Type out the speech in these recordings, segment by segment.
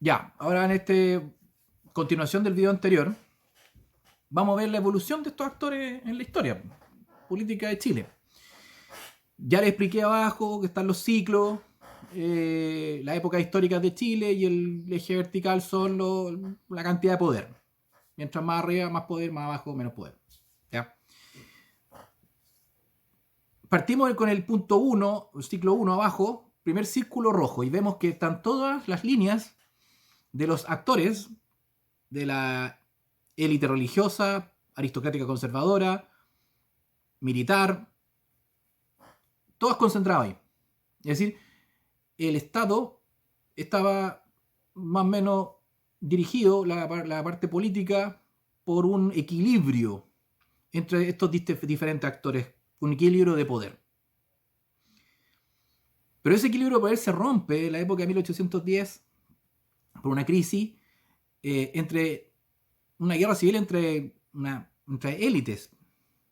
Ya, ahora en este continuación del video anterior, vamos a ver la evolución de estos actores en la historia política de Chile. Ya les expliqué abajo que están los ciclos, las épocas históricas de Chile y el eje vertical son la cantidad de poder. Mientras más arriba, más poder, más abajo, menos poder. ¿Ya? Partimos con el punto 1, el ciclo 1 abajo, primer círculo rojo, y vemos que están todas las líneas de los actores de la élite religiosa, aristocrática conservadora, militar, todas concentradas ahí. Es decir, el Estado estaba más o menos dirigido, la parte política, por un equilibrio entre estos diferentes actores, un equilibrio de poder. Pero ese equilibrio de poder se rompe en la época de 1810 por una crisis entre una guerra civil entre élites,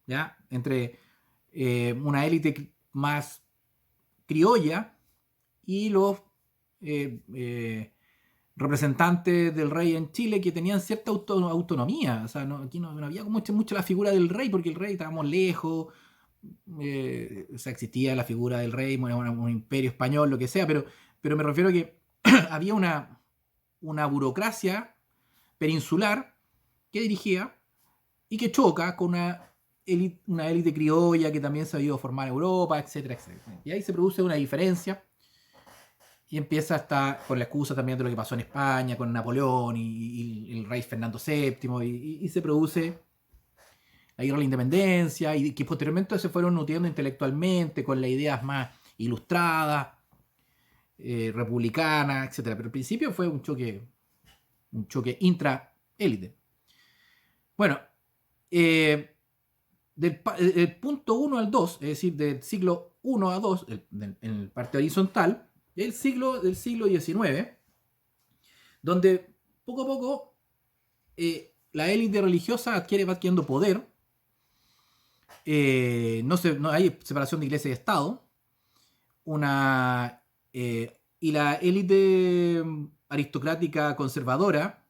¿ya? Entre una élite más criolla y los eh, eh, representantes del rey en Chile que tenían cierta autonomía. O sea, aquí no había mucho la figura del rey porque el rey estábamos lejos. O sea, existía la figura del rey, un imperio español, lo que sea, pero me refiero a que había una burocracia peninsular que dirigía y que choca con una élite criolla que también se había ido a formar en Europa, etcétera, etcétera. Y ahí se produce una diferencia y empieza hasta con la excusa también de lo que pasó en España con Napoleón y el rey Fernando VII y se produce la guerra de la independencia y que posteriormente se fueron nutriendo intelectualmente con las ideas más ilustradas, republicanas, etcétera. Pero al principio fue un choque intra-élite. Bueno, del punto 1 al 2, es decir, del siglo 1 a 2, en el parte horizontal, del siglo XIX, donde poco a poco la élite religiosa va adquiriendo poder, no hay separación de iglesia y Estado, y la élite aristocrática conservadora,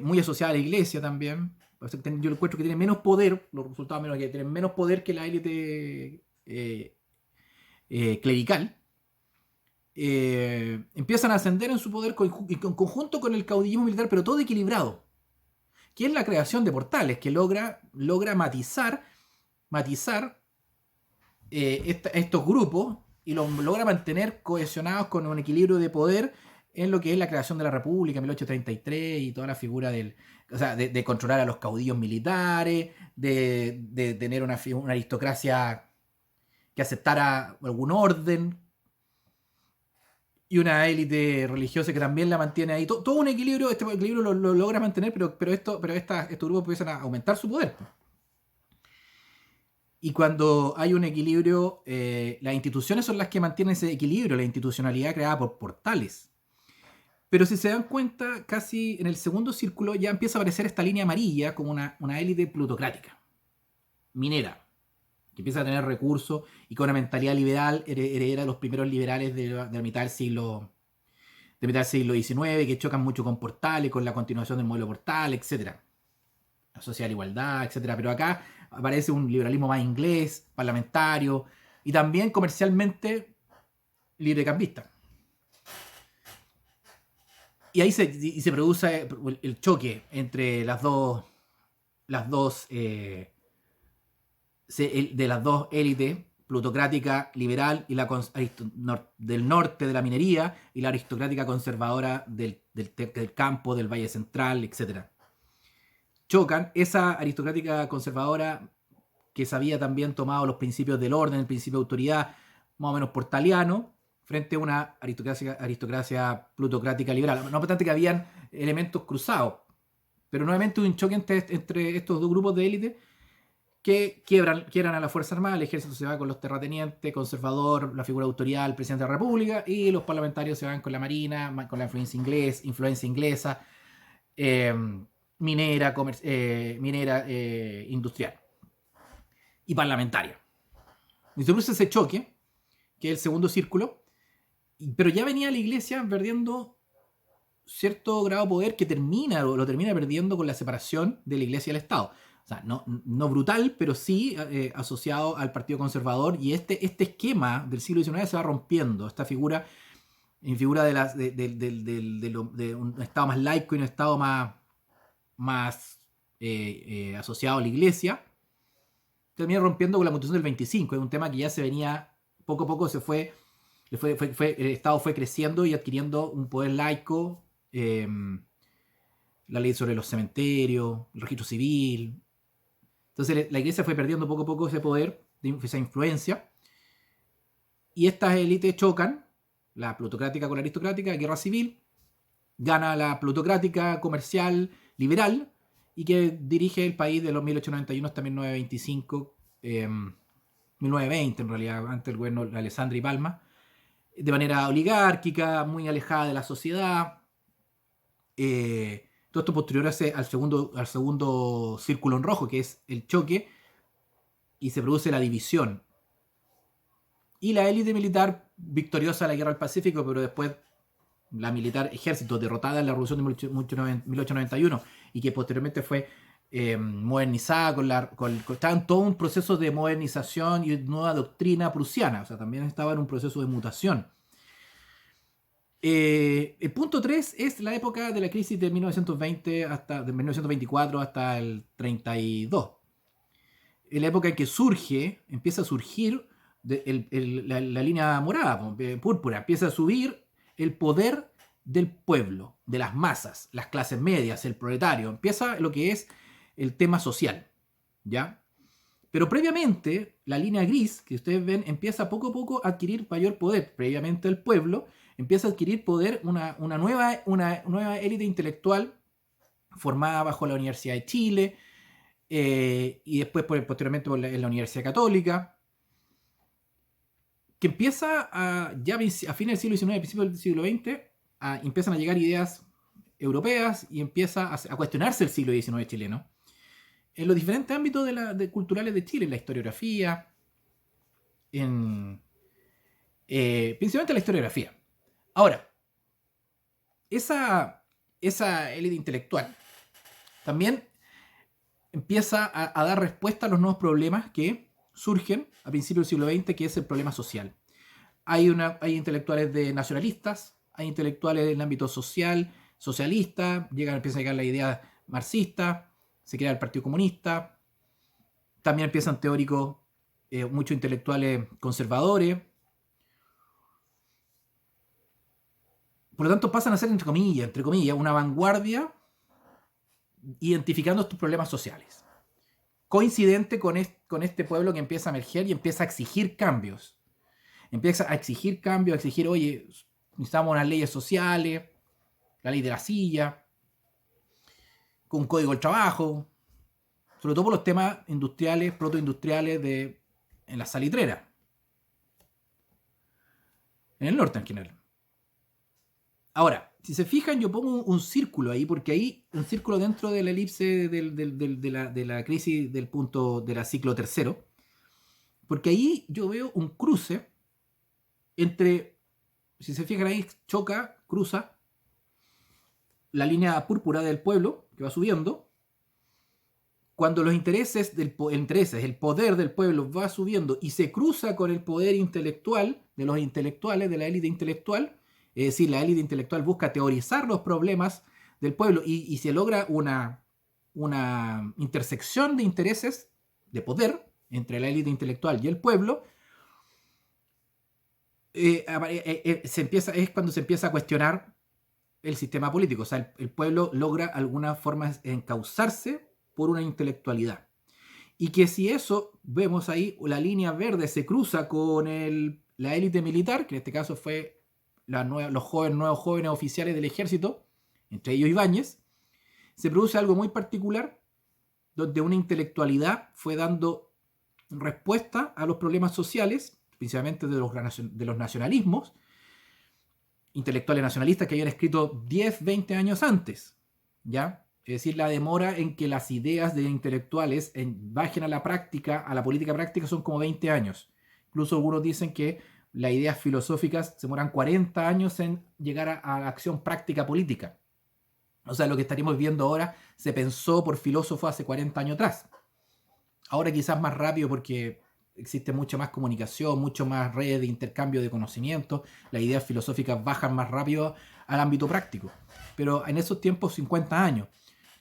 muy asociada a la iglesia también. Yo encuentro que tiene menos poder, los resultados menos que tienen menos poder que la élite clerical. Empiezan a ascender en su poder en conjunto con el caudillismo militar, pero todo equilibrado. Que es la creación de portales, que logra matizar estos grupos y los logra mantener cohesionados con un equilibrio de poder en lo que es la creación de la República en 1833 y toda la figura de controlar a los caudillos militares, de tener una aristocracia que aceptara algún orden y una élite religiosa que también la mantiene ahí. Todo un equilibrio, este equilibrio lo logra mantener, pero estos grupos empiezan a aumentar su poder. Y cuando hay un equilibrio, las instituciones son las que mantienen ese equilibrio, la institucionalidad creada por portales. Pero si se dan cuenta, casi en el segundo círculo ya empieza a aparecer esta línea amarilla como una élite plutocrática, minera, que empieza a tener recursos y con una mentalidad liberal, heredera de los primeros liberales de la mitad del siglo XIX, que chocan mucho con portales, con la continuación del modelo portal, etc. Social igualdad, etc. Pero acá aparece un liberalismo más inglés, parlamentario y también comercialmente librecambista. Y ahí se produce el choque entre las dos élites, plutocrática liberal y del norte de la minería y la aristocrática conservadora del campo, del Valle Central, etc. Chocan esa aristocrática conservadora que se había también tomado los principios del orden, el principio de autoridad, más o menos portaliano, frente a una aristocracia plutocrática liberal. No obstante que habían elementos cruzados, pero nuevamente un choque entre estos dos grupos de élite que quiebran a la Fuerza Armada, el ejército se va con los terratenientes, conservador, la figura autorial, el presidente de la República, y los parlamentarios se van con la marina, con la influencia inglesa, minera, industrial y parlamentaria. Y se produce ese choque, que es el segundo círculo, pero ya venía la iglesia perdiendo cierto grado de poder que lo termina perdiendo con la separación de la Iglesia y el Estado. O sea, no brutal, pero sí asociado al Partido Conservador, y este esquema del siglo XIX se va rompiendo, esta figura en figura de un Estado más laico y un Estado más asociado a la Iglesia, termina rompiendo con la Constitución del 25. Es un tema que ya se venía, poco a poco el Estado fue creciendo y adquiriendo un poder laico, la ley sobre los cementerios, el registro civil. Entonces la Iglesia fue perdiendo poco a poco ese poder, esa influencia, y estas élites chocan, la plutocrática con la aristocrática, guerra civil, gana la plutocrática comercial liberal, y que dirige el país de los 1891 hasta 1925, 1920 en realidad, antes del gobierno de Alessandri y Palma, de manera oligárquica, muy alejada de la sociedad. Todo esto posterior al segundo círculo en rojo, que es el choque, y se produce la división. Y la élite militar victoriosa en la guerra del Pacífico, pero después la militar ejército derrotada en la revolución de 1891, y que posteriormente fue modernizada estaba en todo un proceso de modernización y nueva doctrina prusiana. O sea, también estaba en un proceso de mutación. El punto 3 es la época de la crisis de 1924 hasta el 32. Es la época en que empieza a surgir la línea morada, púrpura, empieza a subir el poder del pueblo, de las masas, las clases medias, el proletario. Empieza lo que es el tema social, ¿ya? Pero previamente, la línea gris, que ustedes ven, empieza poco a poco a adquirir mayor poder. Previamente el pueblo empieza a adquirir poder una nueva élite intelectual formada bajo la Universidad de Chile, y después posteriormente en la Universidad Católica, que empieza ya a fines del siglo XIX, principios del siglo XX, empiezan a llegar ideas europeas y empieza a cuestionarse el siglo XIX chileno en los diferentes ámbitos culturales de Chile, en la historiografía, principalmente la historiografía. Ahora, esa élite intelectual también empieza a dar respuesta a los nuevos problemas que surgen a principios del siglo XX, que es el problema social. Hay intelectuales nacionalistas, hay intelectuales del ámbito social, socialista, empiezan a llegar las ideas marxistas, se crea el Partido Comunista, también empiezan teóricos, muchos intelectuales conservadores. Por lo tanto, pasan a ser, entre comillas, una vanguardia identificando estos problemas sociales. Coincidente con este pueblo que empieza a emerger y empieza a exigir cambios. Empieza a exigir cambios, a exigir, oye, necesitamos unas leyes sociales, la ley de la silla, con un código del trabajo, sobre todo por los temas industriales, protoindustriales en la salitrera, en el norte en general. Ahora, si se fijan, yo pongo un círculo ahí, porque ahí, un círculo dentro de la elipse de la crisis del punto de la ciclo tercero, porque ahí yo veo un cruce entre, si se fijan ahí, cruza la línea púrpura del pueblo, que va subiendo. Cuando el poder del pueblo va subiendo y se cruza con el poder intelectual de los intelectuales, de la élite intelectual, es decir, la élite intelectual busca teorizar los problemas del pueblo y se logra una intersección de intereses, de poder, entre la élite intelectual y el pueblo, es cuando se empieza a cuestionar el sistema político. O sea, el pueblo logra alguna forma encauzarse por una intelectualidad. Y que si eso, vemos ahí, la línea verde se cruza con la élite militar, que en este caso fue los nuevos jóvenes oficiales del ejército, entre ellos Ibáñez, se produce algo muy particular, donde una intelectualidad fue dando respuesta a los problemas sociales, principalmente de los nacionalismos, intelectuales nacionalistas que habían escrito 10, 20 años antes, ¿ya? Es decir, la demora en que las ideas de intelectuales bajen a la práctica, a la política práctica, son como 20 años. Incluso algunos dicen que las ideas filosóficas se demoran 40 años en llegar a la acción práctica política. O sea, lo que estaríamos viendo ahora se pensó por filósofos hace 40 años atrás. Ahora quizás más rápido porque existe mucha más comunicación, mucho más red de intercambio de conocimientos, las ideas filosóficas bajan más rápido al ámbito práctico. Pero en esos tiempos, 50 años.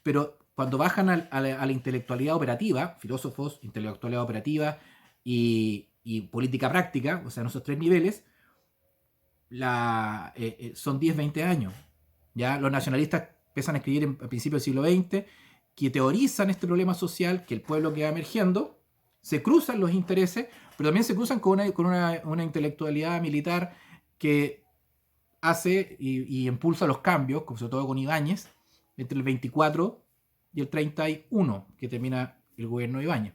Pero cuando bajan a la intelectualidad operativa, filósofos, intelectualidad operativa y política práctica, o sea, en esos tres niveles, son 10, 20 años. ¿Ya? Los nacionalistas empiezan a escribir a principios del siglo XX, que teorizan este problema social, que el pueblo que va emergiendo, se cruzan los intereses, pero también se cruzan con una intelectualidad militar que hace y impulsa los cambios, sobre todo con Ibáñez, entre el 24 y el 31, que termina el gobierno de Ibáñez.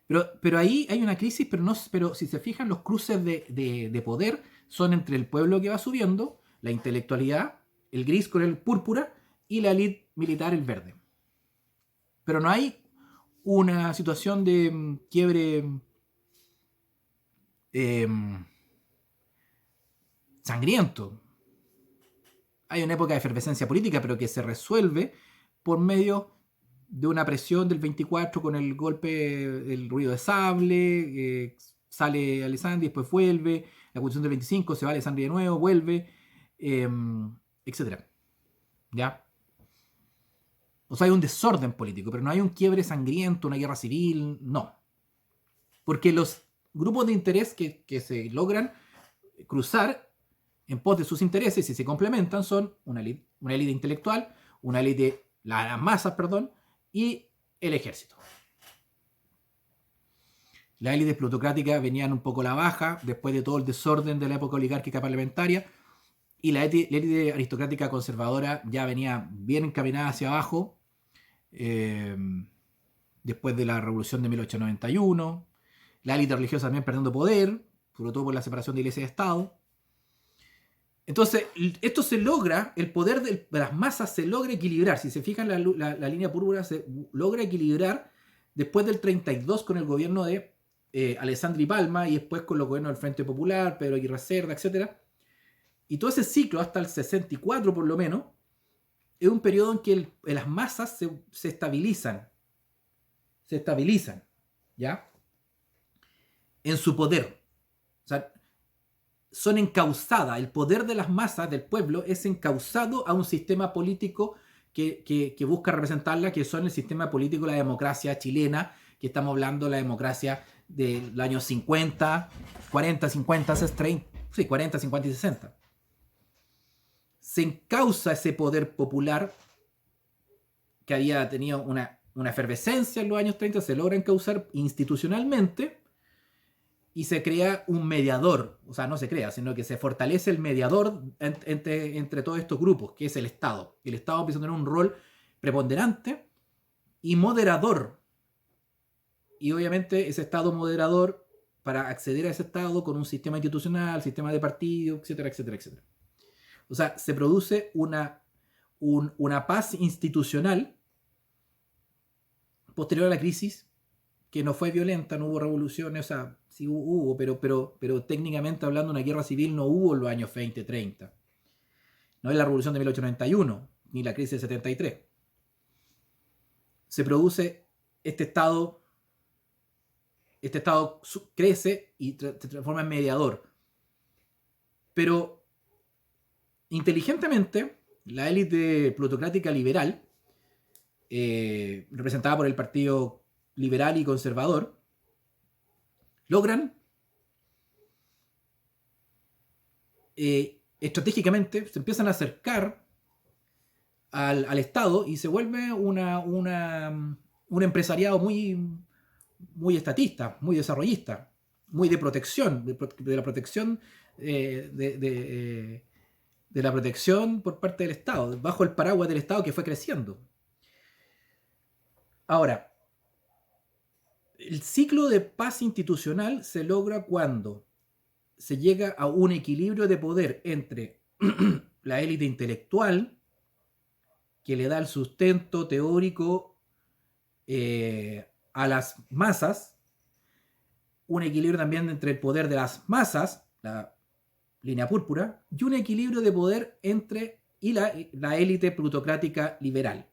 Pero ahí hay una crisis, pero si se fijan, los cruces de poder son entre el pueblo que va subiendo, la intelectualidad, el gris con el púrpura, y la élite militar, el verde. Pero no hay una situación de quiebre sangriento. Hay una época de efervescencia política, pero que se resuelve por medio de una presión del 24 con el golpe, el ruido de sable, sale Alessandri, después vuelve, la constitución del 25, se va Alessandri de nuevo, vuelve, etc. ¿Ya? O sea, hay un desorden político, pero no hay un quiebre sangriento, una guerra civil, no. Porque los grupos de interés que se logran cruzar en pos de sus intereses y se complementan son una élite intelectual, una élite, las masas, perdón, y el ejército. Las élites plutocráticas venían un poco a la baja después de todo el desorden de la época oligárquica parlamentaria, y la élite aristocrática conservadora ya venía bien encaminada hacia abajo después de la revolución de 1891. La élite religiosa también perdiendo poder, sobre todo por la separación de iglesia y Estado. Entonces, esto se logra, el poder de las masas se logra equilibrar. Si se fijan, la línea púrpura se logra equilibrar después del 32 con el gobierno de Alessandri Palma y después con los gobiernos del Frente Popular, Pedro Aguirre Cerda, etc. Y todo ese ciclo, hasta el 64 por lo menos, es un periodo en que las masas se estabilizan. Se estabilizan, ¿ya? En su poder. O sea, son encausadas, el poder de las masas del pueblo es encausado a un sistema político que busca representarla, que son el sistema político de la democracia chilena, que estamos hablando de la democracia del año 50, 40, 50, 30, sí, 40, 50 y 60. Se encausa ese poder popular que había tenido una efervescencia en los años 30, se logra encauzar institucionalmente y se crea un mediador, o sea, no se crea, sino que se fortalece el mediador entre todos estos grupos, que es el Estado. El Estado empieza a tener un rol preponderante y moderador. Y obviamente ese Estado moderador, para acceder a ese Estado con un sistema institucional, sistema de partido, etcétera, etcétera, etcétera. O sea, se produce una paz institucional posterior a la crisis, que no fue violenta, no hubo revoluciones, o sea, sí hubo, pero técnicamente hablando una guerra civil no hubo en los años 20, 30. No es la revolución de 1891, ni la crisis de 73. Se produce este Estado crece y se transforma en mediador. Pero inteligentemente, la élite plutocrática liberal, representada por el Partido Liberal y Conservador, logran estratégicamente, se empiezan a acercar al Estado y se vuelve un empresariado muy estatista, muy desarrollista, muy de protección, de la protección de la protección por parte del Estado, bajo el paraguas del Estado que fue creciendo. Ahora, el ciclo de paz institucional se logra cuando se llega a un equilibrio de poder entre la élite intelectual, que le da el sustento teórico a las masas, un equilibrio también entre el poder de las masas, la línea púrpura, y un equilibrio de poder entre y la élite plutocrática liberal.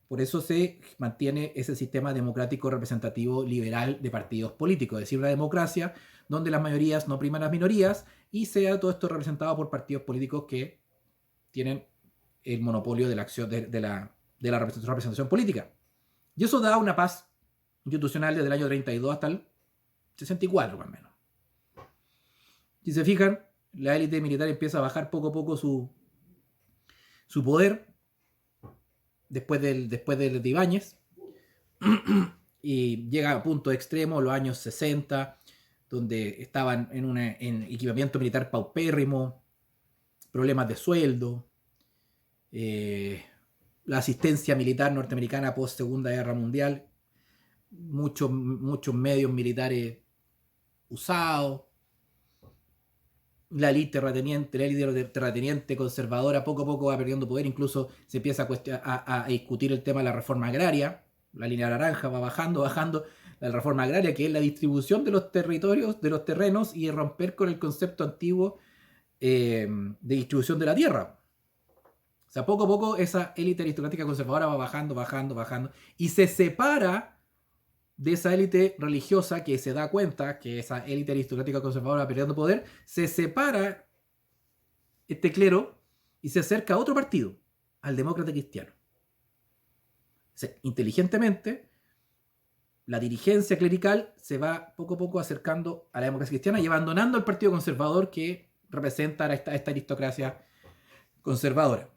Por eso se mantiene ese sistema democrático representativo liberal de partidos políticos, es decir, una democracia donde las mayorías no priman las minorías y sea todo esto representado por partidos políticos que tienen el monopolio de la acción de la representación política. Y eso da una paz institucional desde el año 32 hasta el 64, más o menos. Si se fijan, la élite militar empieza a bajar poco a poco su poder después de Ibáñez y llega a punto extremo los años 60, donde estaban en equipamiento militar paupérrimo, problemas de sueldo, la asistencia militar norteamericana post Segunda Guerra Mundial, muchos medios militares usados, la élite terrateniente conservadora poco a poco va perdiendo poder, incluso se empieza a discutir el tema de la reforma agraria, la línea naranja va bajando la reforma agraria, que es la distribución de los territorios, de los terrenos y romper con el concepto antiguo de distribución de la tierra. O sea, poco a poco esa élite aristocrática conservadora va bajando y se separa de esa élite religiosa que se da cuenta que esa élite aristocrática conservadora va perdiendo poder, se separa este clero y se acerca a otro partido, al demócrata cristiano. O sea, inteligentemente, la dirigencia clerical se va poco a poco acercando a la democracia cristiana y abandonando el partido conservador que representa a esta aristocracia conservadora,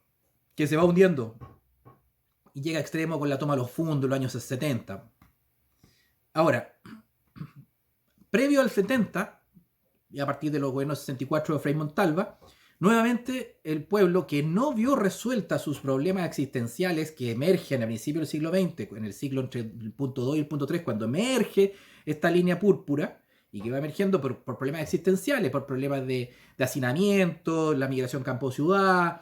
que se va hundiendo y llega a extremo con la toma de los fundos en los años 70. Ahora, previo al 70, y a partir de los gobiernos 64 de Frei Montalva, nuevamente el pueblo que no vio resueltas sus problemas existenciales que emergen a principios del siglo XX, en el siglo entre el punto 2 y el punto 3, cuando emerge esta línea púrpura, y que va emergiendo por problemas existenciales, por problemas de hacinamiento, la migración campo-ciudad,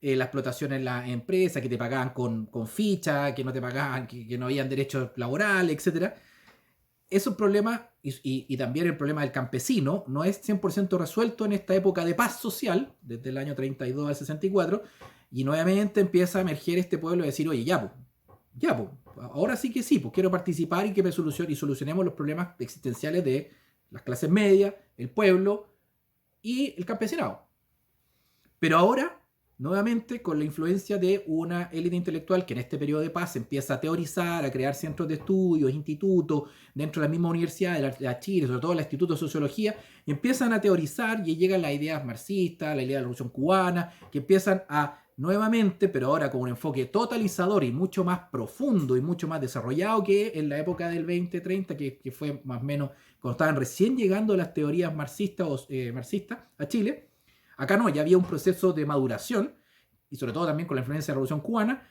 la explotación en la empresa, que te pagaban con ficha, que no te pagaban, que no habían derechos laborales, etc. Esos problemas, y también el problema del campesino, no es 100% resuelto en esta época de paz social, desde el año 32 al 64, y nuevamente empieza a emerger este pueblo y decir, oye, ahora sí que sí, pues quiero participar y que solucionemos los problemas existenciales de las clases medias, el pueblo y el campesinado. Pero ahora, nuevamente, con la influencia de una élite intelectual que en este periodo de paz empieza a teorizar, a crear centros de estudios, institutos, dentro de la misma universidad de la Chile, sobre todo el Instituto de Sociología, y empiezan a teorizar y llegan las ideas marxistas, la idea de la Revolución Cubana, que empiezan a nuevamente, pero ahora con un enfoque totalizador y mucho más profundo y mucho más desarrollado que en la época del 2030, que fue más o menos cuando estaban recién llegando las teorías marxistas a Chile. Acá no, ya había un proceso de maduración, y sobre todo también con la influencia de la Revolución Cubana.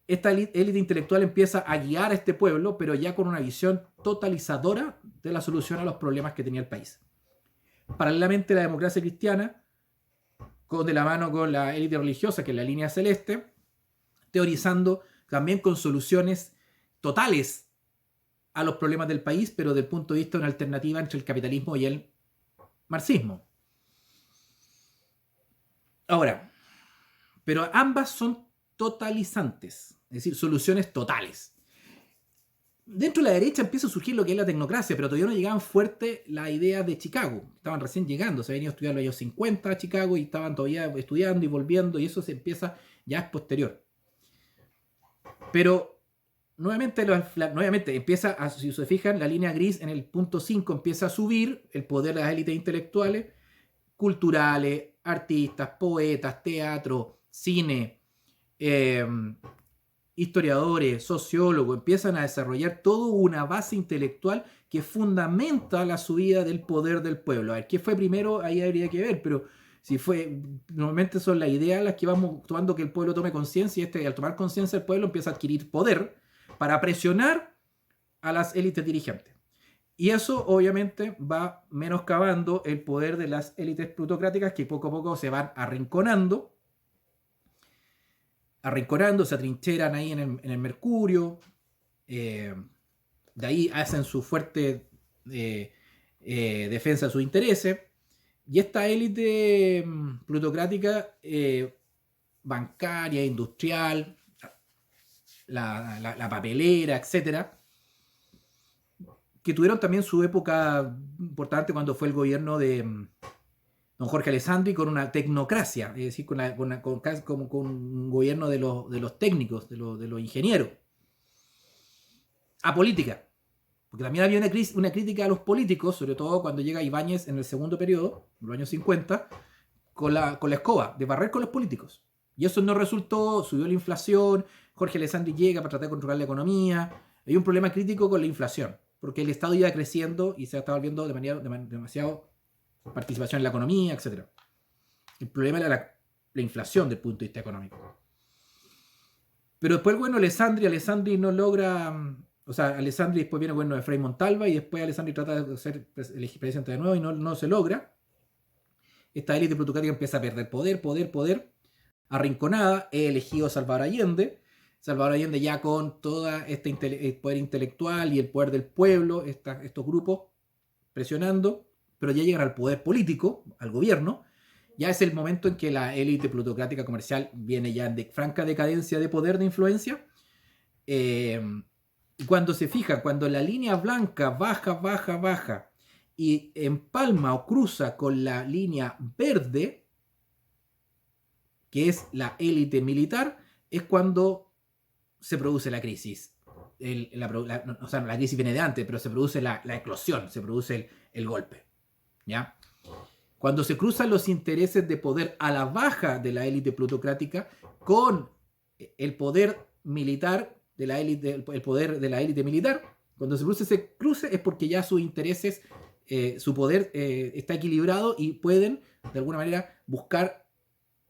Esta élite intelectual empieza a guiar a este pueblo, pero ya con una visión totalizadora de la solución a los problemas que tenía el país. Paralelamente, la democracia cristiana, de la mano con la élite religiosa, que es la línea celeste, teorizando también con soluciones totales a los problemas del país, pero desde el punto de vista de una alternativa entre el capitalismo y el marxismo. Ahora, pero ambas son totalizantes, es decir, soluciones totales. Dentro de la derecha empieza a surgir lo que es la tecnocracia, pero todavía no llegaban fuerte las ideas de Chicago. Estaban recién llegando, se habían ido a estudiar en los años 50 a Chicago y estaban todavía estudiando y volviendo, y eso se empieza, ya es posterior. Pero nuevamente empieza, si se fijan, la línea gris en el punto 5 empieza a subir el poder de las élites intelectuales, culturales, artistas, poetas, teatro, cine, historiadores, sociólogos, empiezan a desarrollar toda una base intelectual que fundamenta la subida del poder del pueblo. A ver, ¿qué fue primero? Ahí habría que ver, pero si fue, normalmente son las ideas las que vamos tomando que el pueblo tome conciencia, y al tomar conciencia el pueblo empieza a adquirir poder para presionar a las élites dirigentes. Y eso obviamente va menoscabando el poder de las élites plutocráticas que poco a poco se van arrinconando, se atrincheran ahí en el Mercurio, de ahí hacen su fuerte defensa de sus intereses, y esta élite plutocrática bancaria, industrial, la papelera, etcétera, que tuvieron también su época importante cuando fue el gobierno de don Jorge Alessandri, con una tecnocracia, es decir, con un gobierno de los técnicos, de los ingenieros, a política. Porque también había una crítica a los políticos, sobre todo cuando llega Ibáñez en el segundo periodo, en los años 50, con la escoba, de barrer con los políticos. Y eso no resultó, subió la inflación, Jorge Alessandri llega para tratar de controlar la economía. Hay un problema crítico con la inflación, porque el Estado iba creciendo y se estaba volviendo demasiado participación en la economía, etc. El problema era la inflación desde el punto de vista económico. Pero después, bueno, Alessandri no logra... O sea, Alessandri después viene el gobierno de Frei Montalva y después Alessandri trata de ser presidente de nuevo y no se logra. Esta élite plutocrática empieza a perder poder, arrinconada. He elegido a Salvador Allende. Salvador Allende ya con todo este poder intelectual y el poder del pueblo, estos grupos presionando, pero ya llegan al poder político, al gobierno. Ya es el momento en que la élite plutocrática comercial viene ya en franca decadencia de poder, de influencia. Cuando se fija, cuando la línea blanca baja y empalma o cruza con la línea verde, que es la élite militar, es cuando se produce la crisis. O sea, la crisis viene de antes, pero se produce la eclosión, se produce el golpe. ¿Ya? Cuando se cruzan los intereses de poder a la baja de la élite plutocrática con el poder militar de la élite, el poder de la élite militar, cuando se produce ese cruce es porque ya sus intereses, su poder está equilibrado y pueden de alguna manera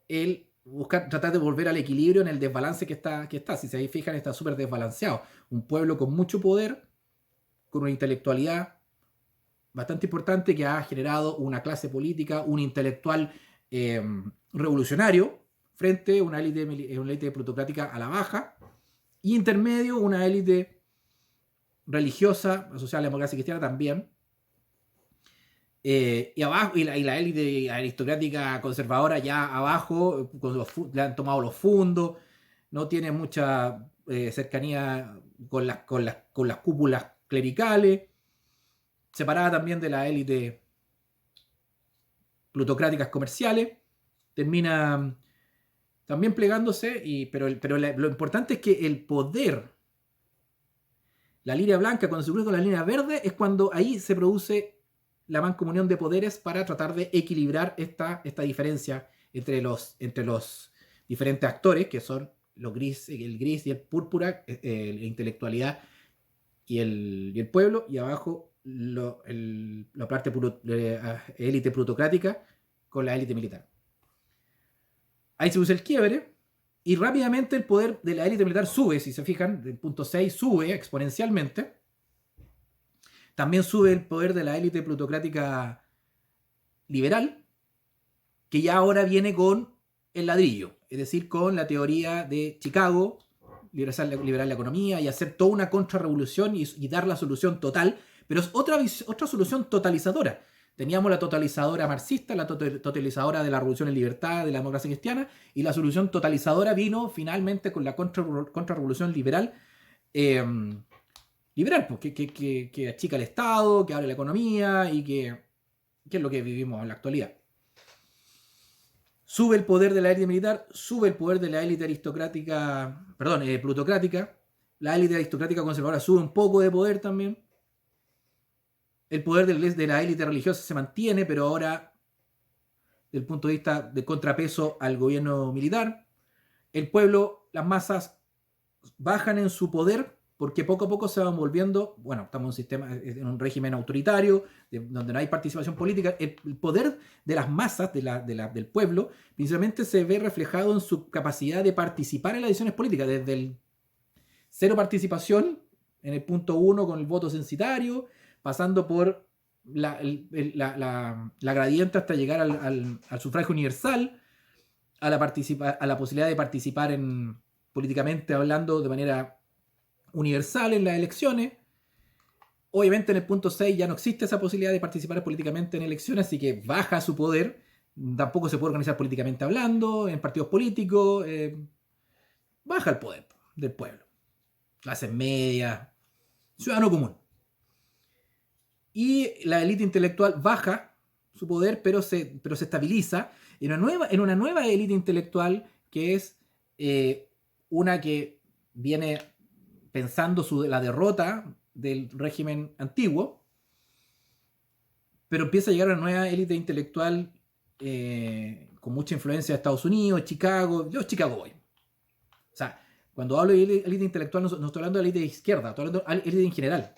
tratar de volver al equilibrio en el desbalance que está. Si se fijan, está súper desbalanceado. Un pueblo con mucho poder, con una intelectualidad bastante importante, que ha generado una clase política, un intelectual revolucionario, frente a una élite plutocrática a la baja, y intermedio una élite religiosa, asociada a la democracia cristiana también, y abajo, y la élite aristocrática conservadora ya abajo, le han tomado los fundos, no tiene mucha cercanía con las cúpulas clericales, separada también de la élite plutocráticas comerciales, termina también plegándose, pero lo importante es que el poder, la línea blanca, cuando se cruza con la línea verde, es cuando ahí se produce la mancomunión de poderes para tratar de equilibrar esta diferencia entre los diferentes actores, que son el gris y el púrpura, la intelectualidad y el pueblo, y abajo la parte élite plutocrática con la élite militar. Ahí se usa el quiebre y rápidamente el poder de la élite militar sube, si se fijan, del punto 6 sube exponencialmente. También sube el poder de la élite plutocrática liberal, que ya ahora viene con el ladrillo, es decir, con la teoría de Chicago, liberar la economía y hacer toda una contrarrevolución y dar la solución total, pero es otra solución totalizadora. Teníamos la totalizadora marxista, la totalizadora de la revolución en libertad, de la democracia cristiana, y la solución totalizadora vino finalmente con la contrarrevolución liberal, porque que achica el Estado, que abre la economía y que es lo que vivimos en la actualidad. Sube el poder de la élite militar, sube el poder de la élite plutocrática. La élite aristocrática conservadora sube un poco de poder también. El poder de la élite religiosa se mantiene, pero ahora desde el punto de vista de contrapeso al gobierno militar. El pueblo, las masas bajan en su poder porque poco a poco se van volviendo, bueno, estamos en un régimen autoritario, donde no hay participación política. El poder de las masas, del pueblo, principalmente se ve reflejado en su capacidad de participar en las decisiones políticas, desde el cero participación en el punto 1 con el voto censitario, pasando por la gradiente hasta llegar al sufragio universal, a la posibilidad de participar políticamente hablando de manera universal en las elecciones. Obviamente en el punto 6 ya no existe esa posibilidad de participar políticamente en elecciones, así que baja su poder tampoco se puede organizar políticamente hablando, en partidos políticos, baja el poder del pueblo, clases medias, ciudadano común. Y la élite intelectual baja su poder, pero se estabiliza en una nueva élite intelectual que es una que viene pensando la derrota del régimen antiguo, pero empieza a llegar a una nueva élite intelectual con mucha influencia de Estados Unidos, Chicago, los Chicago Boys. O sea, cuando hablo de élite intelectual no estoy hablando de élite de izquierda, estoy hablando de élite en general.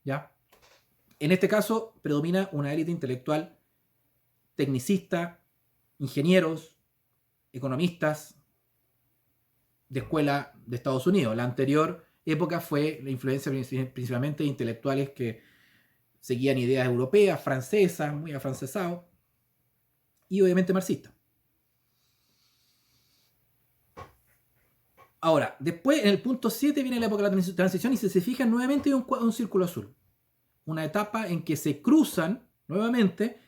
¿Ya? En este caso predomina una élite intelectual tecnicista, ingenieros, economistas de escuela de Estados Unidos. La anterior época fue la influencia principalmente de intelectuales que seguían ideas europeas, francesas, muy afrancesados, y obviamente marxistas. Ahora, después en el punto 7 viene la época de la transición y si se fijan nuevamente hay un círculo azul. Una etapa en que se cruzan nuevamente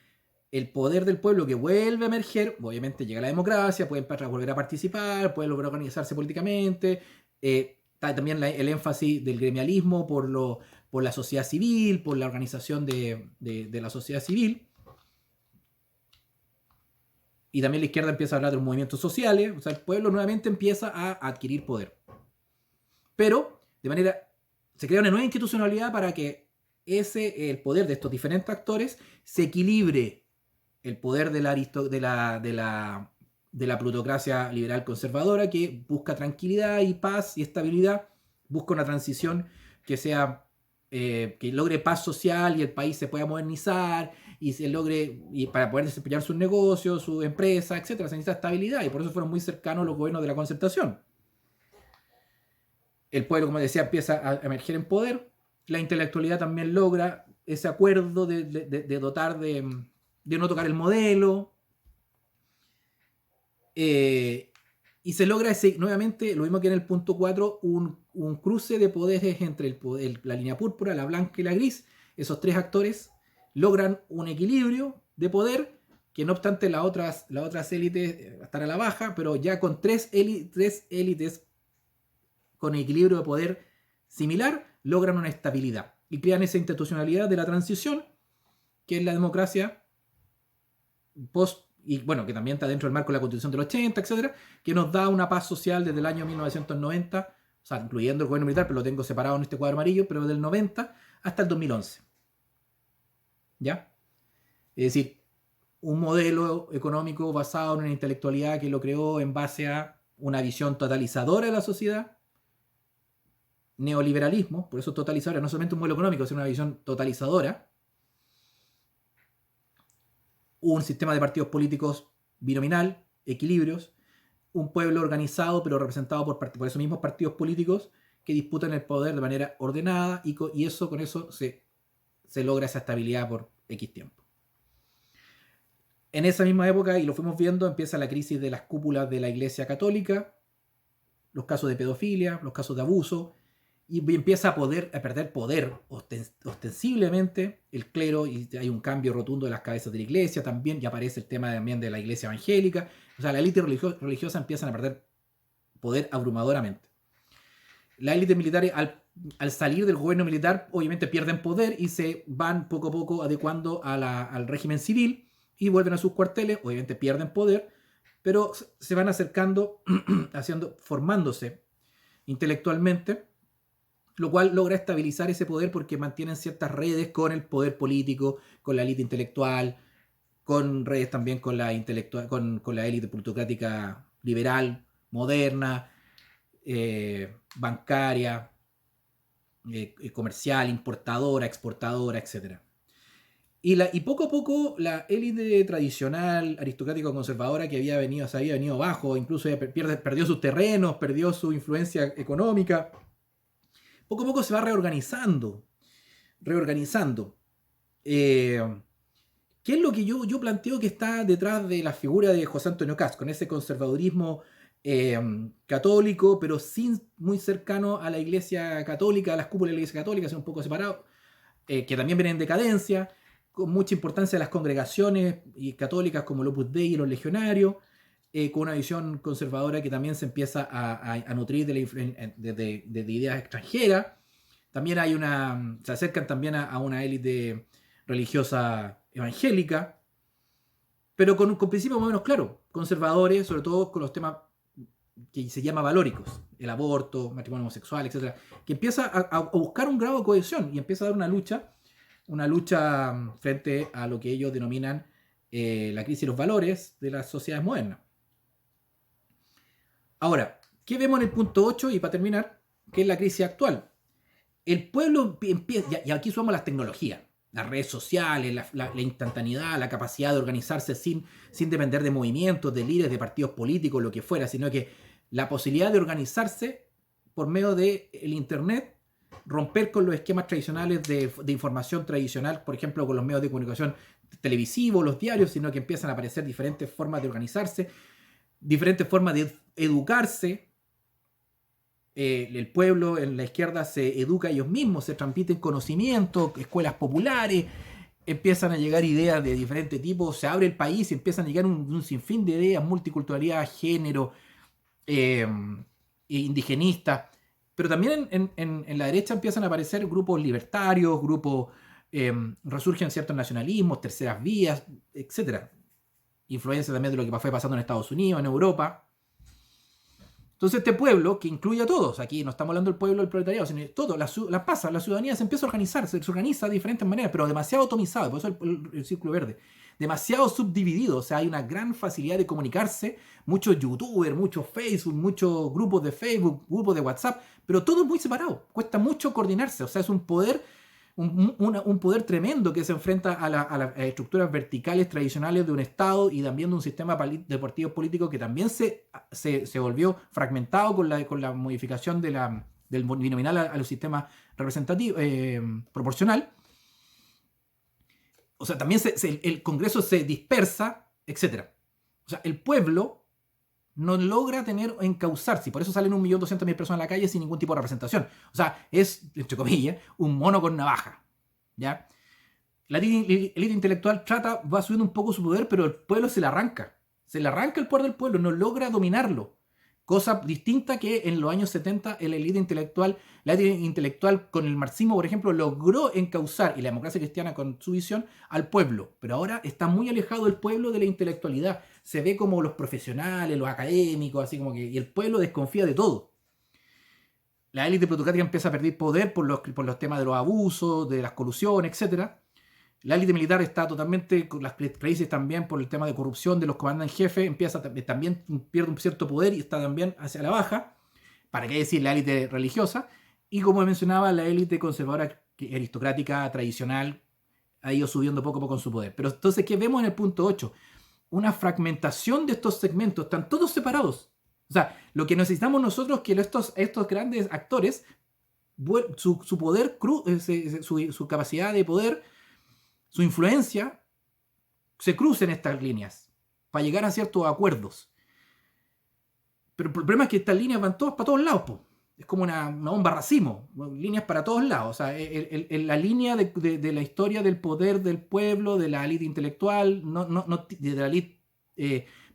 el poder del pueblo que vuelve a emerger, obviamente llega la democracia, pueden volver a participar, pueden volver a organizarse políticamente, está también el énfasis del gremialismo por la sociedad civil, por la organización de la sociedad civil. Y también la izquierda empieza a hablar de los movimientos sociales, o sea, el pueblo nuevamente empieza a adquirir poder. Pero, se crea una nueva institucionalidad para que el poder de estos diferentes actores se equilibre el poder de la plutocracia liberal conservadora que busca tranquilidad y paz y estabilidad, busca una transición que sea que logre paz social y el país se pueda modernizar y para poder desempeñar sus negocios, sus empresas, etcétera. Se necesita estabilidad y por eso fueron muy cercanos los gobiernos de la Concertación. El pueblo, como decía, empieza a emerger en poder. La intelectualidad también logra ese acuerdo de dotar de no tocar el modelo. Y se logra nuevamente, lo mismo que en el punto 4, un cruce de poderes entre la línea púrpura, la blanca y la gris. Esos tres actores logran un equilibrio de poder que no obstante las otras élites están a la baja, pero ya con tres élites con equilibrio de poder similar, logran una estabilidad y crean esa institucionalidad de la transición, que es la democracia y bueno, que también está dentro del marco de la Constitución del 80, etcétera, que nos da una paz social desde el año 1990, o sea, incluyendo el gobierno militar, pero lo tengo separado en este cuadro amarillo, pero del 90 hasta el 2011. ¿Ya? Es decir, un modelo económico basado en una intelectualidad que lo creó en base a una visión totalizadora de la sociedad, neoliberalismo, por eso totalizadora, no solamente un modelo económico, sino una visión totalizadora, un sistema de partidos políticos binominal, equilibrios, un pueblo organizado pero representado por esos mismos partidos políticos que disputan el poder de manera ordenada y con eso se logra esa estabilidad por X tiempo. En esa misma época, y lo fuimos viendo, empieza la crisis de las cúpulas de la Iglesia Católica, los casos de pedofilia, los casos de abuso, y empieza a perder poder ostensiblemente el clero, y hay un cambio rotundo de las cabezas de la iglesia también, y aparece el tema también de la iglesia evangélica. O sea, la élite religiosa empiezan a perder poder abrumadoramente. Las élites militares, al salir del gobierno militar, obviamente pierden poder y se van poco a poco adecuando al régimen civil y vuelven a sus cuarteles, obviamente pierden poder, pero se van acercando, formándose intelectualmente, lo cual logra estabilizar ese poder porque mantienen ciertas redes con el poder político, con la élite intelectual, con redes también con la élite plutocrática liberal, moderna, bancaria, comercial, importadora, exportadora, etc. Y poco a poco la élite tradicional, aristocrática, conservadora que se había venido abajo, incluso perdió sus terrenos, perdió su influencia económica, poco a poco se va reorganizando. ¿Qué es lo que yo planteo que está detrás de la figura de José Antonio Caz, con ese conservadurismo católico, pero muy cercano a la Iglesia Católica, a las cúpulas de la Iglesia Católica, un poco separado, que también viene en decadencia, con mucha importancia las congregaciones y católicas como el Opus Dei y los legionarios, con una visión conservadora que también se empieza a nutrir de ideas extranjeras. También se acercan también a una élite religiosa evangélica, pero con principios más o menos claros, conservadores, sobre todo con los temas que se llama valóricos, el aborto, matrimonio homosexual, etcétera, que empieza a buscar un grado de cohesión y empieza a dar una lucha frente a lo que ellos denominan la crisis de los valores de las sociedades modernas. Ahora, ¿qué vemos en el punto 8? Y para terminar, ¿qué es la crisis actual? El pueblo empieza, y aquí sumamos las tecnologías, las redes sociales, la instantaneidad, la capacidad de organizarse sin depender de movimientos, de líderes, de partidos políticos, lo que fuera, sino que la posibilidad de organizarse por medio del Internet, romper con los esquemas tradicionales de información tradicional, por ejemplo, con los medios de comunicación televisivos, los diarios, sino que empiezan a aparecer diferentes formas de organizarse, diferentes formas de educarse. El pueblo en la izquierda se educa ellos mismos, se transmiten conocimientos, escuelas populares, empiezan a llegar ideas de diferentes tipos, se abre el país y empiezan a llegar un sinfín de ideas, multiculturalidad, género, indigenistas, pero también en la derecha empiezan a aparecer grupos libertarios, grupos, resurgen ciertos nacionalismos, terceras vías, etc. Influencia también de lo que fue pasando en Estados Unidos, en Europa. Entonces este pueblo, que incluye a todos, aquí no estamos hablando del pueblo del proletariado, sino de todo, la ciudadanía se empieza a organizar, se organiza de diferentes maneras, pero demasiado atomizado, por eso el círculo verde, demasiado subdividido, o sea, hay una gran facilidad de comunicarse, muchos youtubers, muchos Facebook, muchos grupos de Facebook, grupos de WhatsApp, pero todo muy separado, cuesta mucho coordinarse, o sea, es un poder tremendo que se enfrenta a las estructuras verticales tradicionales de un Estado y también de un sistema de partidos políticos que también se volvió fragmentado con la modificación del binominal al sistema representativo proporcional. O sea, también el Congreso se dispersa, etc. O sea, el pueblo no logra encauzarse, y por eso salen 1.200.000 personas a la calle sin ningún tipo de representación. O sea, es, entre comillas, un mono con navaja, ¿ya? La élite intelectual va subiendo un poco su poder, pero el pueblo se le arranca el poder del pueblo, no logra dominarlo. Cosa distinta que en los años 70 la élite intelectual con el marxismo, por ejemplo, logró encauzar, y la democracia cristiana con su visión, al pueblo. Pero ahora está muy alejado el pueblo de la intelectualidad. Se ve como los profesionales, los académicos, así como que, y el pueblo desconfía de todo. La élite plutocrática empieza a perder poder por los temas de los abusos, de las colusiones, etc. La élite militar está totalmente, con las crisis también por el tema de corrupción de los comandantes en jefe, también pierde un cierto poder y está también hacia la baja. ¿Para qué decir la élite religiosa? Y como mencionaba, la élite conservadora, aristocrática, tradicional, ha ido subiendo poco a poco en su poder. Pero entonces, ¿qué vemos en el punto 8? Una fragmentación de estos segmentos, están todos separados. O sea, lo que necesitamos nosotros es que estos grandes actores, su poder, su capacidad de poder, su influencia, se crucen estas líneas para llegar a ciertos acuerdos. Pero el problema es que estas líneas van todas para todos lados, po. Es como una bomba racimo, líneas para todos lados. O sea, la línea de la historia del poder del pueblo, de la élite intelectual, de la élite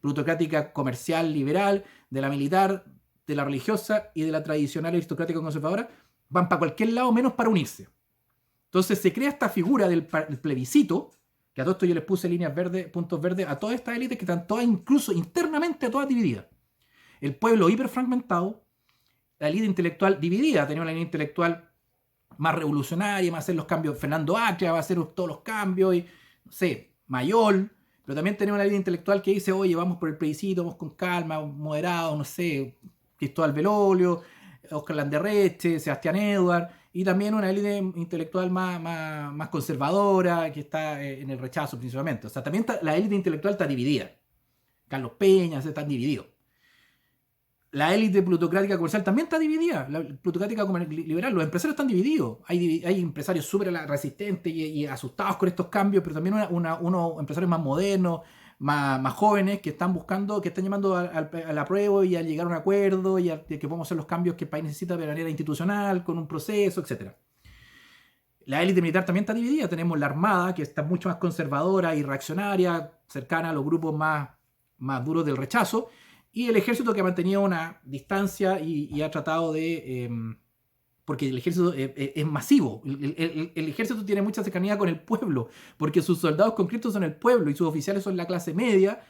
plutocrática comercial liberal, de la militar, de la religiosa y de la tradicional aristocrática conservadora, van para cualquier lado menos para unirse. Entonces se crea esta figura del plebiscito, que a todo esto yo les puse líneas verdes, puntos verdes, a todas estas élites que están todas, incluso internamente, todas divididas. El pueblo hiperfragmentado, la élite intelectual dividida, tenía una élite intelectual más revolucionaria, va a hacer los cambios, Fernando Atria va a hacer todos los cambios, y no sé, Mayol, pero también tenemos una élite intelectual que dice, oye, vamos por el plebiscito, vamos con calma, moderado, no sé, Cristóbal Belolio, Oscar Landerreche, Sebastián Edward, y también una élite intelectual más conservadora, que está en el rechazo principalmente. O sea, también la élite intelectual está dividida. Carlos Peña, están divididos. La élite plutocrática comercial también está dividida. La plutocrática liberal, los empresarios están divididos. Hay empresarios súper resistentes y asustados con estos cambios, pero también unos empresarios más modernos, más jóvenes, que están buscando, que están llamando al apruebo y a llegar a un acuerdo y a que podamos hacer los cambios que el país necesita de manera institucional, con un proceso, etc. La élite militar también está dividida. Tenemos la armada, que está mucho más conservadora y reaccionaria, cercana a los grupos más duros del rechazo, y el ejército, que ha mantenido una distancia y ha tratado de... porque el ejército es masivo. El ejército tiene mucha cercanía con el pueblo, porque sus soldados concretos son el pueblo y sus oficiales son la clase media,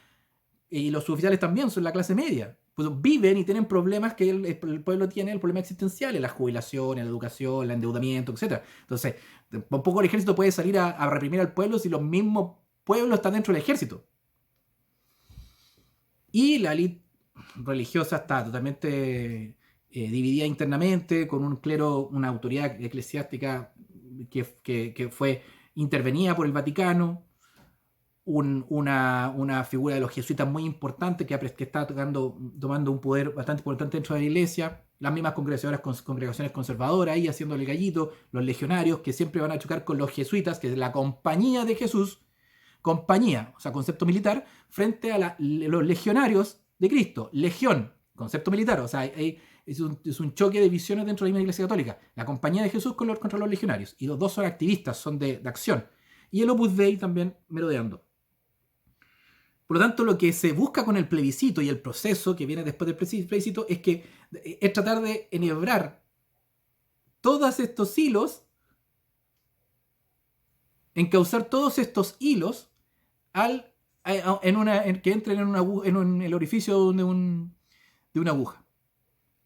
y los suboficiales también son la clase media. Pues viven y tienen problemas que el pueblo tiene, el problema existencial, la jubilación, la educación, el endeudamiento, etc. Entonces, un poco el ejército puede salir a reprimir al pueblo si los mismos pueblos están dentro del ejército. Y la élite religiosa está totalmente dividida internamente, con un clero, una autoridad eclesiástica que fue intervenida por el Vaticano, una figura de los jesuitas muy importante que está tomando un poder bastante importante dentro de la iglesia, las mismas congregaciones conservadoras ahí haciéndole el gallito, los legionarios que siempre van a chocar con los jesuitas, que es la compañía de Jesús, compañía, o sea, concepto militar, frente a los legionarios de Cristo, legión, concepto militar, o sea, es un choque de visiones dentro de la misma iglesia católica, la compañía de Jesús contra los legionarios, y los dos son activistas, son de acción, y el Opus Dei también merodeando. Por lo tanto, lo que se busca con el plebiscito y el proceso que viene después del plebiscito es tratar de enhebrar todos estos hilos, encauzar todos estos hilos que entren en el orificio de una aguja.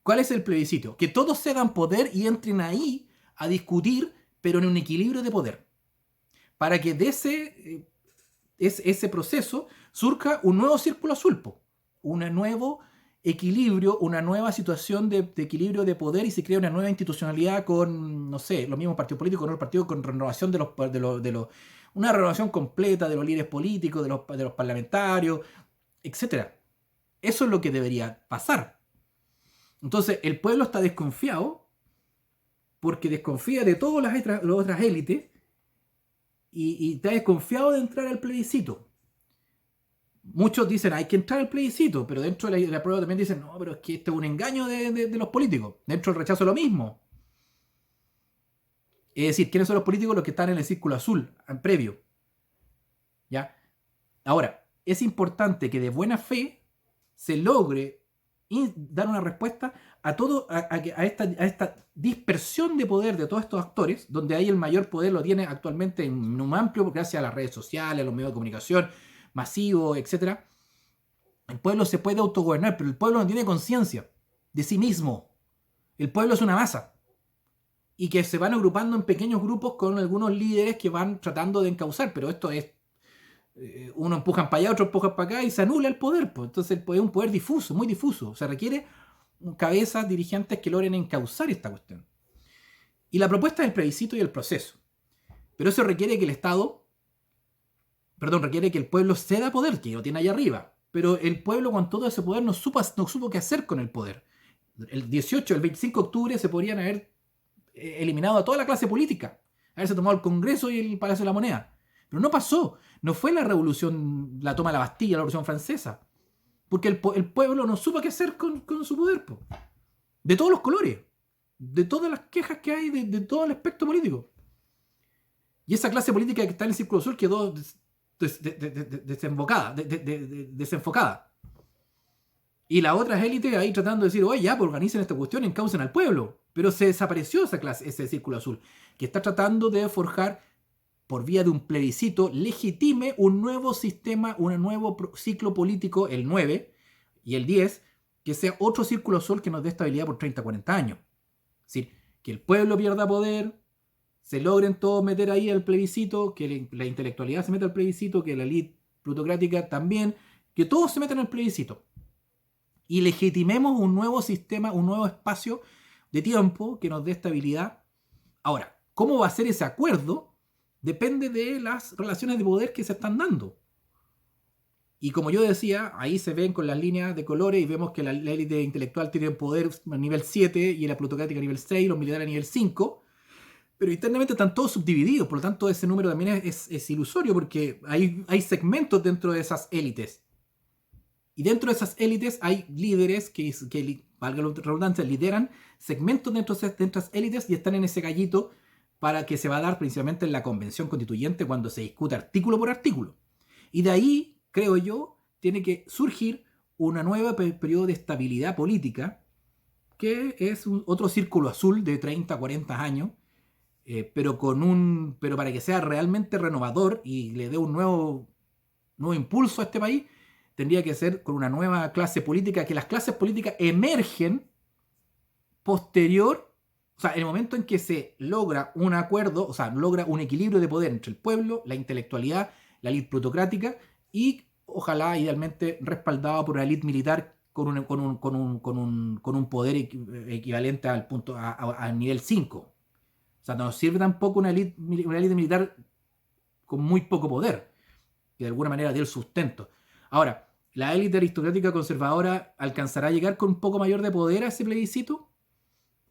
¿Cuál es el plebiscito? Que todos cedan poder y entren ahí a discutir, pero en un equilibrio de poder. Para que de ese proceso surja un nuevo círculo azul, un nuevo equilibrio, una nueva situación de equilibrio de poder, y se crea una nueva institucionalidad con, no sé, los mismos partidos políticos, con otros partidos, con renovación una renovación completa de los líderes políticos, de los parlamentarios, etc. Eso es lo que debería pasar. Entonces, el pueblo está desconfiado porque desconfía de todas las otras élites y está desconfiado de entrar al plebiscito. Muchos dicen hay que entrar al plebiscito, pero dentro de la prueba también dicen no, pero es que este es un engaño de los políticos. Dentro del rechazo lo mismo. Es decir, ¿quiénes son los políticos? Los que están en el círculo azul, en previo. ¿Ya? Ahora, es importante que de buena fe se logre dar una respuesta a esta dispersión de poder de todos estos actores, donde ahí el mayor poder lo tiene actualmente en un amplio, gracias a las redes sociales, a los medios de comunicación masivos, etc. El pueblo se puede autogobernar, pero el pueblo no tiene conciencia de sí mismo. El pueblo es una masa y que se van agrupando en pequeños grupos con algunos líderes que van tratando de encauzar, pero esto es uno empujan para allá, otro empujan para acá y se anula el poder. Pues. Entonces es un poder difuso, muy difuso. Se requiere cabezas dirigentes que logren encauzar esta cuestión. Y la propuesta es el plebiscito y el proceso. Pero eso requiere que requiere que el pueblo ceda poder, que lo tiene allá arriba. Pero el pueblo con todo ese poder no supo qué hacer con el poder. El 18, el 25 de octubre se podrían haber eliminado a toda la clase política. Haberse tomado el Congreso y el Palacio de la Moneda. Pero no pasó. No fue la revolución, la toma de la Bastilla, la revolución francesa. Porque el pueblo no supo qué hacer con su poder. De todos los colores. De todas las quejas que hay, de todo el espectro político. Y esa clase política que está en el Círculo Sur quedó desenfocada. Y las otras élites ahí tratando de decir, oye, ya, pues organicen esta cuestión, encaucen al pueblo. Pero se desapareció ese Círculo Azul, que está tratando de forjar, por vía de un plebiscito, legitime un nuevo sistema, un nuevo ciclo político, el 9 y el 10, que sea otro círculo azul que nos dé estabilidad por 30, 40 años. Es decir, que el pueblo pierda poder, se logren todos meter ahí al plebiscito, que la intelectualidad se meta al plebiscito, que la élite plutocrática también, que todos se metan al plebiscito. Y legitimemos un nuevo sistema, un nuevo espacio de tiempo que nos dé estabilidad. Ahora, ¿cómo va a ser ese acuerdo? Depende de las relaciones de poder que se están dando. Y como yo decía, ahí se ven con las líneas de colores y vemos que la élite intelectual tiene poder a nivel 7 y la plutocrática a nivel 6, los militares a nivel 5, pero internamente están todos subdivididos, por lo tanto ese número también es ilusorio porque hay segmentos dentro de esas élites. Y dentro de esas élites hay líderes que valga la redundancia, lideran segmentos dentro de estas élites y están en ese gallito para que se va a dar principalmente en la Convención Constituyente cuando se discute artículo por artículo. Y de ahí, creo yo, tiene que surgir una nueva periodo de estabilidad política, que es otro círculo azul de 30, 40 años, pero para que sea realmente renovador y le dé un nuevo impulso a este país, tendría que ser con una nueva clase política, que las clases políticas emergen posterior, o sea, en el momento en que se logra un acuerdo, o sea, logra un equilibrio de poder entre el pueblo, la intelectualidad, la élite plutocrática y ojalá idealmente respaldado por una élite militar con un poder equivalente al nivel 5. O sea, no nos sirve tampoco una élite militar con muy poco poder, que de alguna manera dé el sustento. Ahora, ¿la élite aristocrática conservadora alcanzará a llegar con un poco mayor de poder a ese plebiscito?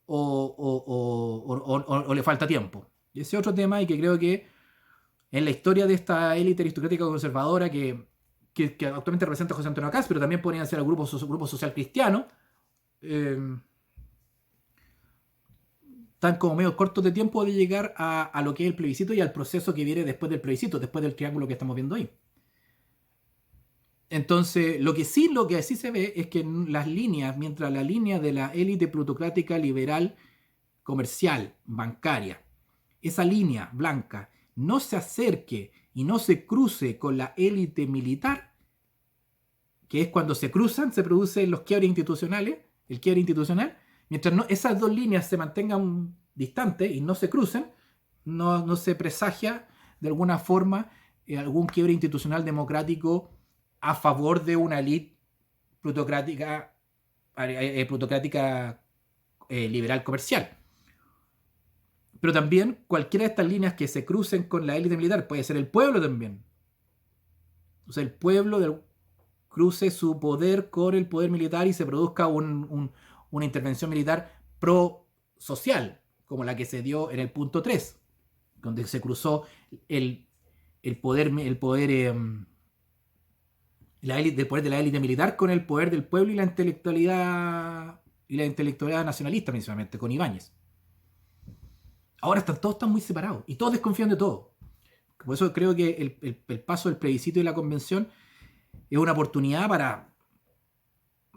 ¿O le falta tiempo? Y ese es otro tema, y que creo que en la historia de esta élite aristocrática conservadora que actualmente representa a José Antonio Caz, pero también podrían ser el grupo social cristiano, están como medio cortos de tiempo de llegar a lo que es el plebiscito y al proceso que viene después del plebiscito, después del triángulo que estamos viendo ahí. Entonces, lo que sí se ve es que las líneas, mientras la línea de la élite plutocrática liberal comercial, bancaria, esa línea blanca no se acerque y no se cruce con la élite militar, que es cuando se cruzan, se producen los quiebres institucionales, el quiebre institucional, mientras esas dos líneas se mantengan distantes y no se crucen, no se presagia de alguna forma algún quiebre institucional democrático a favor de una élite plutocrática, liberal comercial. Pero también cualquiera de estas líneas que se crucen con la élite militar, puede ser el pueblo también. O sea, el pueblo cruce su poder con el poder militar y se produzca una intervención militar pro-social, como la que se dio en el punto 3, donde se cruzó el poder de la élite militar con el poder del pueblo y la intelectualidad nacionalista, principalmente, con Ibáñez. Ahora todos están muy separados y todos desconfían de todo. Por eso creo que el paso del plebiscito y la convención es una oportunidad para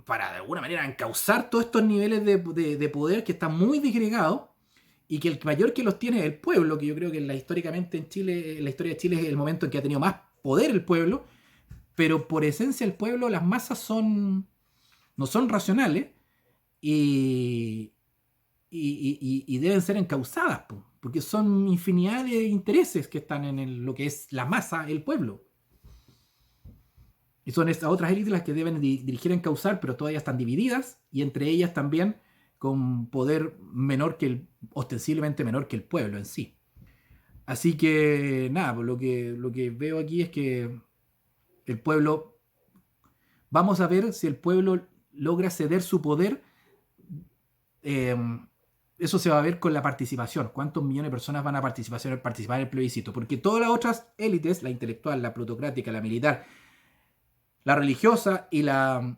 de alguna manera encauzar todos estos niveles de poder que están muy disgregados, y que el mayor que los tiene es el pueblo, que yo creo que históricamente en la historia de Chile es el momento en que ha tenido más poder el pueblo, pero por esencia el pueblo, las masas no son racionales y deben ser encauzadas, porque son infinidad de intereses que están en lo que es la masa, el pueblo. Y son estas otras élites las que deben dirigir, encauzar, pero todavía están divididas, y entre ellas también con poder ostensiblemente menor que el pueblo en sí. Así que nada, pues lo que veo aquí es que el pueblo, vamos a ver si el pueblo logra ceder su poder. Eso se va a ver con la participación. ¿Cuántos millones de personas van a participar en el plebiscito? Porque todas las otras élites, la intelectual, la plutocrática, la militar, la religiosa y la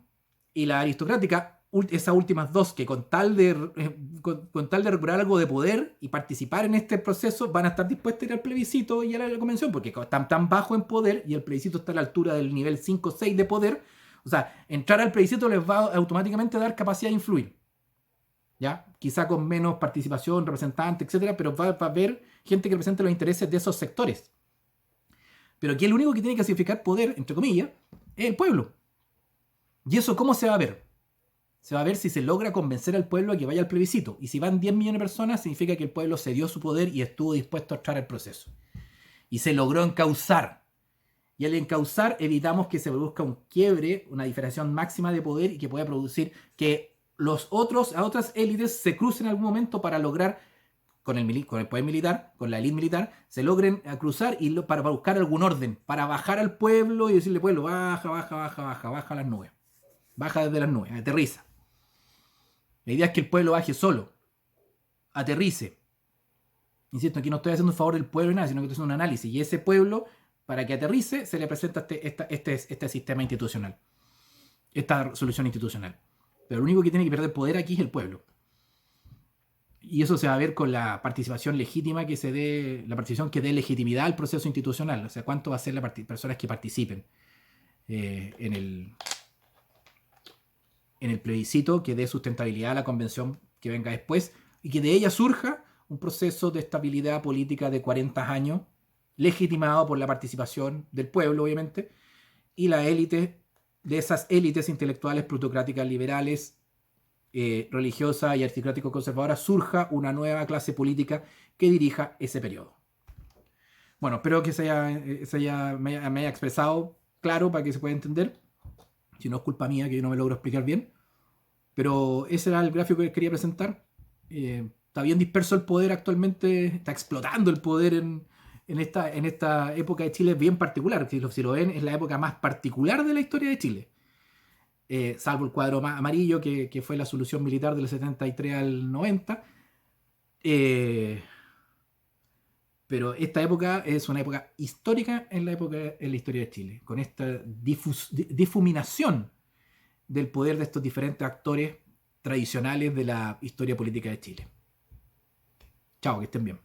aristocrática, esas últimas dos, que con tal de recuperar algo de poder y participar en este proceso, van a estar dispuestas a ir al plebiscito y a la convención, porque están tan bajo en poder y el plebiscito está a la altura del nivel 5 o 6 de poder. O sea, entrar al plebiscito les va a automáticamente dar capacidad de influir, ¿ya? Quizá con menos participación, representante, etcétera, pero va a haber gente que represente los intereses de esos sectores. Pero aquí el único que tiene que significar poder, entre comillas, es el pueblo. ¿Y eso cómo se va a ver? Se va a ver si se logra convencer al pueblo a que vaya al plebiscito. Y si van 10 millones de personas, significa que el pueblo cedió su poder y estuvo dispuesto a entrar al proceso. Y se logró encauzar. Y al encauzar evitamos que se produzca un quiebre, una diferenciación máxima de poder, y que pueda producir que otras élites se crucen en algún momento para lograr, con el poder militar, con la élite militar, se logren cruzar para buscar algún orden, para bajar al pueblo y decirle: pueblo, baja las nubes. Baja desde las nubes, aterriza. La idea es que el pueblo baje solo, aterrice. Insisto, aquí no estoy haciendo un favor del pueblo ni nada, sino que estoy haciendo un análisis. Y ese pueblo, para que aterrice, se le presenta este sistema institucional, esta solución institucional. Pero el único que tiene que perder poder aquí es el pueblo. Y eso se va a ver con la participación legítima que se dé, la participación que dé legitimidad al proceso institucional. O sea, cuánto va a ser las personas que participen en el plebiscito, que dé sustentabilidad a la convención que venga después y que de ella surja un proceso de estabilidad política de 40 años, legitimado por la participación del pueblo, obviamente, y la élite, de esas élites intelectuales, plutocráticas, liberales, religiosa y aristocrático-conservadora, surja una nueva clase política que dirija ese periodo. Bueno, espero que me haya expresado claro para que se pueda entender. Si no es culpa mía que yo no me logro explicar bien. Pero ese era el gráfico que quería presentar. Está bien disperso el poder actualmente, está explotando el poder en esta época de Chile bien particular. Si lo ven, es la época más particular de la historia de Chile. Salvo el cuadro amarillo, que fue la solución militar del 73 al 90. Pero esta época es una época histórica en la historia de Chile, con esta difuminación del poder de estos diferentes actores tradicionales de la historia política de Chile. Chao, que estén bien.